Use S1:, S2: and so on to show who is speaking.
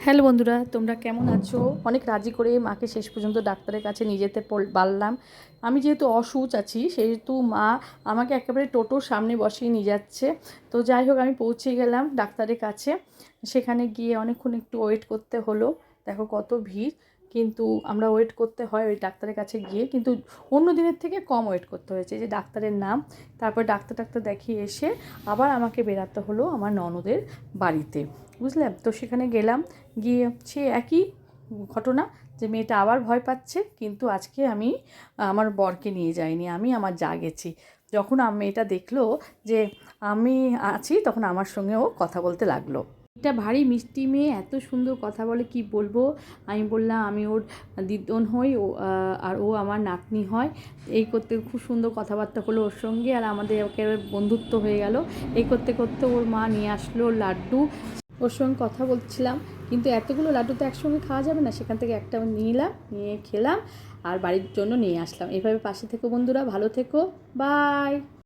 S1: Hello বন্ধুরা, তোমরা কেমন আছো? অনেক রাজি করে মাকে শেষ পর্যন্ত ডাক্তারের কাছে নিয়ে যেতে পারলাম। আমি যেহেতু অসুচ আছি সেহেতু মা আমাকে একেবারে টোটোর সামনে বসিয়ে নিয়ে যাচ্ছে। তো যাই হোক, আমি পৌঁছে গেলাম ডাক্তারের কাছে। সেখানে গিয়ে অনেকক্ষণ একটু ওয়েট করতে হলো। দেখো কত ভিড়, কিন্তু আমরা ওয়েট করতে হয় ওই ডাক্তারের কাছে গিয়ে, কিন্তু অন্য দিনের থেকে কম ওয়েট করতে হয়েছে। যে ডাক্তারের নাম, তারপর ডাক্তার দেখিয়ে এসে আবার আমাকে বেরাতে হলো আমার ননদের বাড়িতে, বুঝলাম। তো সেখানে গেলাম, গিয়ে সে একই ঘটনা, যে মেয়েটা আবার ভয় পাচ্ছে, কিন্তু আজকে আমি আমার বরকে নিয়ে যাইনি, আমি আমার যা গেছি। যখন মেয়েটা দেখলো যে আমি আছি, তখন আমার সঙ্গেও কথা বলতে লাগলো। এটা ভারী মিষ্টি মেয়ে, এত সুন্দর কথা বলে কি বলবো। আমি বললাম আমি ওর দিদন হই, ও আর ও আমার নাতনি হয়। এই করতে খুব সুন্দর কথাবার্তা হলো ওর সঙ্গে, আর আমাদের একেবারে বন্ধুত্ব হয়ে গেল। এই করতে করতে ওর মা নিয়ে আসলো লাড্ডু, ওর সঙ্গে কথা বলছিলাম। কিন্তু এতগুলো লাড্ডু তো একসঙ্গে খাওয়া যাবে না, সেখান থেকে একটা নিলাম, নিয়ে খেলাম আর বাড়ির জন্য নিয়ে আসলাম। এভাবে পাশে থেকো বন্ধুরা, ভালো থেকো, বাই।